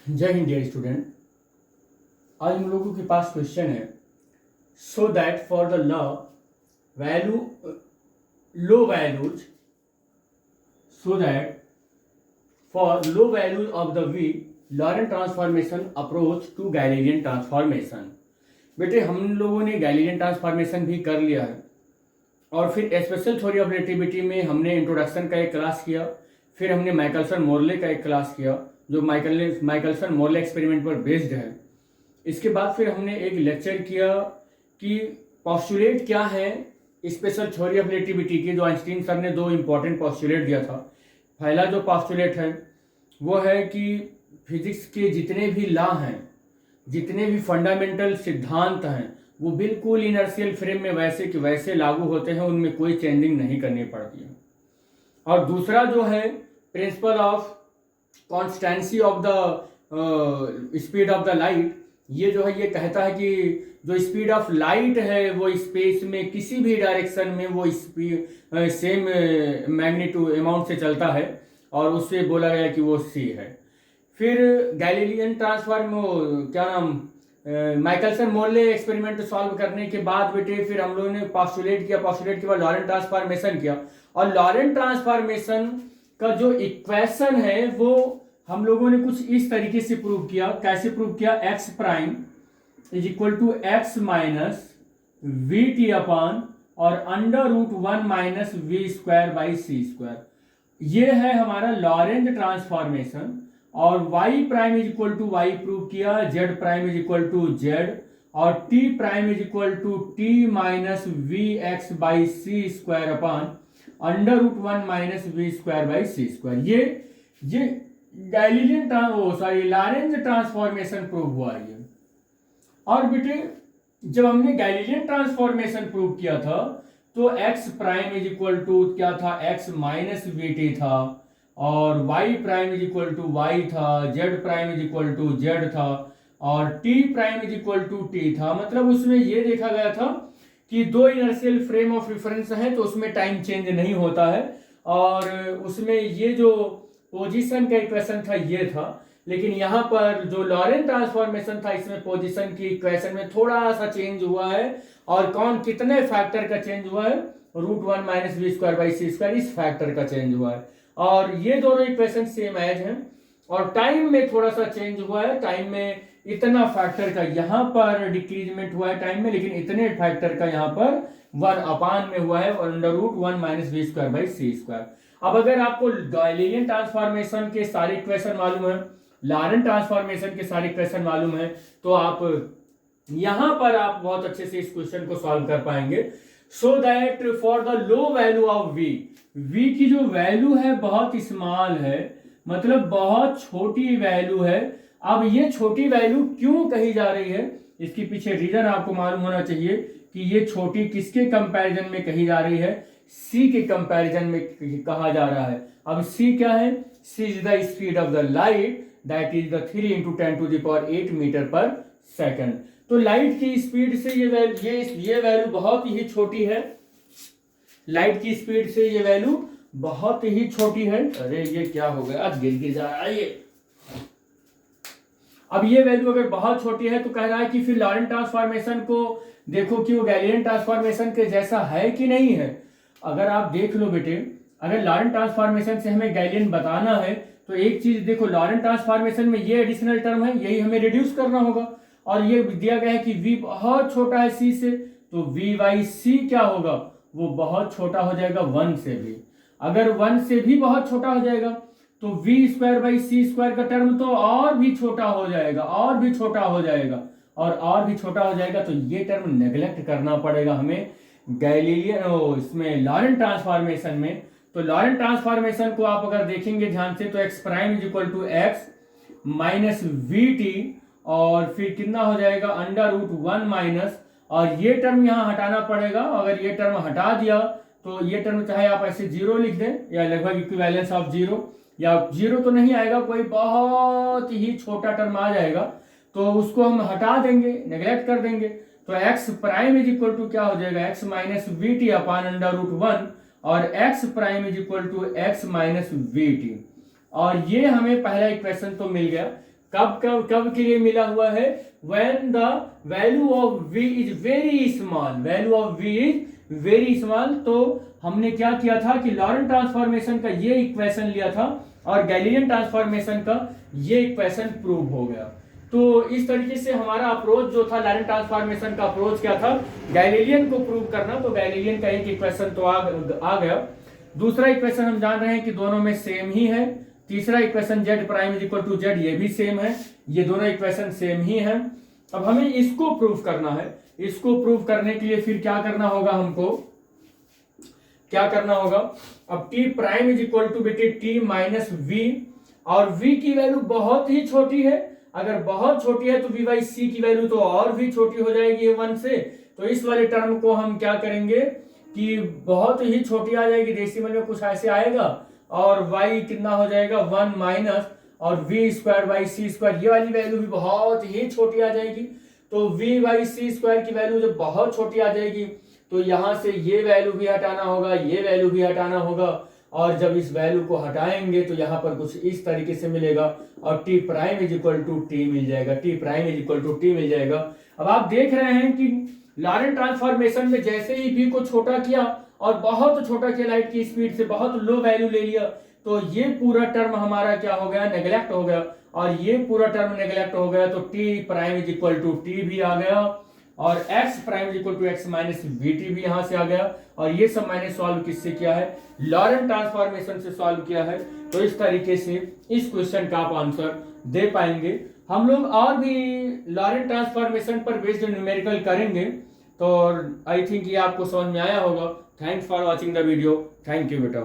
जय Hind dear student. आज हम लोगों के पास क्वेश्चन है, so that for the value low values so that for low values of the v Lorentz transformation approach to Galilean transformation. बेटे हम लोगों ने गैलीलियन ट्रांसफॉर्मेशन भी कर लिया है और फिर स्पेशल थ्योरी ऑफ रिलेटिविटी में हमने इंट्रोडक्शन का एक क्लास किया, फिर हमने माइकलसन मोरले का एक क्लास किया जो माइकलसन मोरले एक्सपेरिमेंट पर बेस्ड है। इसके बाद फिर हमने एक लेक्चर किया कि पॉस्टुलेट क्या है स्पेशल थ्योरी ऑफ रिलेटिविटी की, जो आइंस्टीन सर ने दो इंपॉर्टेंट पॉस्टुलेट दिया था। पहला जो पॉस्टुलेट है वो है कि फिजिक्स के जितने भी लॉ हैं, जितने भी फंडामेंटल सिद्धांत हैं, वो बिल्कुल इनर्शियल फ्रेम में वैसे कि वैसे लागू होते हैं, उनमें कोई चेंजिंग नहीं करनी पड़ती है। और दूसरा जो है principle of constituency of the speed of the light, ये जो है ये कहता है कि जो स्पीड ऑफ लाइट है वो स्पेस में किसी भी डायरेक्शन में वो स्पीड सेम मैग्नीट्यूड अमाउंट से चलता है और उससे बोला गया कि वो सी है। फिर गैलीलियन ट्रांसफॉर्म क्या नाम माइकलसन मोरले एक्सपेरिमेंट सॉल्व करने के बाद बेटे फिर हम लोगों ने पॉस्टुलेट किया, पॉस्टुलेट के बाद लॉरेंट ट्रांसफॉर्मेशन किया और लॉरेंट ट्रांसफॉर्मेशन का जो इक्वेशन है वो हम लोगों ने कुछ इस तरीके से प्रूव किया। कैसे प्रूव किया? X prime is equal to x minus v t upon और under root 1 minus v square by c square. ये है हमारा लॉरेंट ट्रांसफॉर्मेशन। और y prime is equal to y prove किया, z prime is equal to z और t prime is equal to t minus v x by c square upon under root 1 minus v square by c square. ये Galilean Laurent transformation prove हुआ है। और बेटे जब हमने Galilean transformation prove किया था तो x prime is equal to क्या था? x माइनस वी टी था और y prime is equal to y था, z prime is equal to z था और t prime is equal to t था। मतलब उसमें ये देखा गया था कि दो इनर्शियल फ्रेम ऑफ रेफरेंस है तो उसमें टाइम चेंज नहीं होता है और उसमें ये जो पोजीशन का इक्वेशन था ये था। लेकिन यहाँ पर जो लॉरेंट ट्रांसफॉर्मेशन था इसमें पोजीशन की इक्वेशन में थोड़ा सा चेंज हुआ है और कौन कितने फैक्टर का चेंज हुआ है? Root 1 minus v square by c square, इस फैक्टर का चेंज हुआ है। और ये दोनों इक्वेशन सेम एज हैं और टाइम में थोड़ा सा चेंज हुआ है। टाइम में इतना फैक्टर का यहाँ पर डिक्रीजमेंट हुआ है टाइम में, लेकिन इतने फैक्टर का यहाँ पर 1 अपान में हुआ है under root 1 minus v square by c square. अब अगर आपको गैलीलियन ट्रांसफॉर्मेशन के सारे इक्वेशन मालूम है, लॉरेंट ट्रांसफॉर्मेशन के सारे इक्वेशन मालूम है, तो आप यहां पर आप बहुत अच्छे से इस क्वेश्चन को सॉल्व कर पाएंगे। So that for the low value of v की जो वैल्यू है बहुत स्मॉल है, मतलब बहुत छोटी वैल्यू है। अब ये छोटी वैल्यू क्यों कही जा रही है, इसके पीछे रीजन आपको मालूम होना चाहिए कि ये छोटी किसके कंपैरिजन में कही जा रही है? सी के कंपैरिजन में कहा जा रहा है। अब सी क्या है? C is the speed of the light that is the 3 × 10⁸ metre per second. तो लाइट की स्पीड से ये वैल्यू बहुत ही छोटी है। लाइट की स्पीड से ये वैल्यू बहुत ही छोटी है। अरे ये क्या हो गया, आज गिर जा रहा है ये। अब ये वैल्यू अगर बहुत छोटी है तो कह रहा है कि फिर लॉरेंट ट्रांसफॉर्मेशन को देखो कि वो गैलीलियन ट्रांसफॉर्मेशन के जैसा है कि नहीं है। अगर आप देख लो बेटे, अगर लॉरेंट ट्रांसफॉर्मेशन से हमें गैलीलियन बताना है तो एक चीज देखो, लॉरेंट ट्रांसफॉर्मेशन में ये एडिशनल टर्म है, यही हमें रिड्यूस करना होगा और ये दिया गया है कि v बहुत छोटा है c से, तो v बाई c क्या होगा? वो बहुत छोटा हो जाएगा 1 से भी। अगर 1 से भी बहुत छोटा हो जाएगा तो v square by c square का टर्म तो और भी छोटा हो जाएगा, और भी छोटा हो जाएगा और भी छोटा हो जाएगा। तो ये टर्म नेग्लेक्ट करना पड़ेगा हमें गैलीलियन इसमें लॉरेंट ट्रांसफॉर्मेशन में। तो लॉरेंट ट्रांसफॉर्मेशन को आप अगर देखेंगे ध्यान से तो x prime is equal to x minus v t और फिर कितना हो जाएगा? अंडर रूट 1 माइनस, और ये टर्म यहाँ हटाना पड़ेगा। अगर ये टर्म हटा दिया तो ये टर्म चाहे आप ऐसे 0 लिख दें या लगभग इक्विवेलेंस ऑफ 0, या 0 तो नहीं आएगा, कोई बहुत ही छोटा टर्म आ जाएगा तो उसको हम हटा देंगे, नेग्लेक्ट कर देंगे। तो x prime is equal to क्या हो जाएगा? X minus v t upon under root 1 और x prime is equal to x minus v t. और ये हमें पहला इक्वेशन तो मिल गया। कब कब कब के लिए मिला हुआ है? When the value of v is very small, value of v is very small. तो हमने क्या किया था कि लॉरेंट ट्रांसफॉर्मेशन का ये इक्वेशन लिया था और गैलीलियन ट्रांसफॉर्मेशन का ये इक्वेशन प्रूव हो गया। तो इस तरीके से हमारा अप्रोच जो था लॉरेंट ट्रांसफॉर्मेशन का अप्रोच क्या था? गैलीलियन को प्रूव करना। तो गैलीलियन का एक इक्वेशन तो आ गया। दूसरा इक्वेशन हम जान रहे हैं कि दोनों में सेम ही है। तीसरा equation z prime is equal to z, ये भी सेम है। ये दोनों इक्वेशन सेम ही हैं। अब हमें इसको प्रूव करना है। इसको प्रूव करने के लिए फिर क्या करना होगा? हमको क्या करना होगा? अब t prime is equal to बेटे t माइनस v, और v की वैल्यू बहुत ही छोटी है। अगर बहुत छोटी है तो v बाई c की वैल्यू तो और भी छोटी हो जाएगी 1 से। तो इस वाले टर्म को हम क्या करेंगे कि बहुत ही छोटी आ जाएगी, डेसिमल में कुछ ऐसे आएगा, और y कितना हो जाएगा 1 माइनस और v square by c square, ये वाली वैल्यू भी बहुत ही छोटी आ जाएगी। तो v बाई सी स्क्वायर की वैल्यू जब बहुत छोटी आ जाएगी तो यहां से ये वैल्यू भी हटाना होगा, ये वैल्यू भी हटाना होगा, और जब इस वैल्यू को हटाएंगे तो यहाँ पर कुछ इस तरीके से मिलेगा और t prime is equal to t मिल जाएगा, t prime is equal to t मिल जाएगा। अब आप देख रहे हैं कि लॉरेंट ट्रांसफॉर्मेशन में जैसे ही v को छोटा किया और बहुत छोटा किया लाइट की स्पीड से, बहुत लो वैल्यू ले लिया, तो ये पूरा टर्म हमारा क्या हो गया? नेग्लेक्ट हो गया। और ये पूरा टर्म नेग्लेक्ट हो गया तो t prime is equal to t भी आ गया, और x prime is equal to x minus v t भी यहां से आ गया। और ये सब मैंने सॉल्व किससे किया है? लॉरेंट ट्रांसफॉर्मेशन से सॉल्व किया है। तो इस तरीके से इस क्वेश्चन का आप आंसर दे पाएंगे। हम लोग और भी लॉरेंट ट्रांसफॉर्मेशन पर बेस्ड न्यूमेरिकल करेंगे। तो आई थिंक ये आपको समझ में आया होगा। Thanks for watching the video. Thank you बेटा।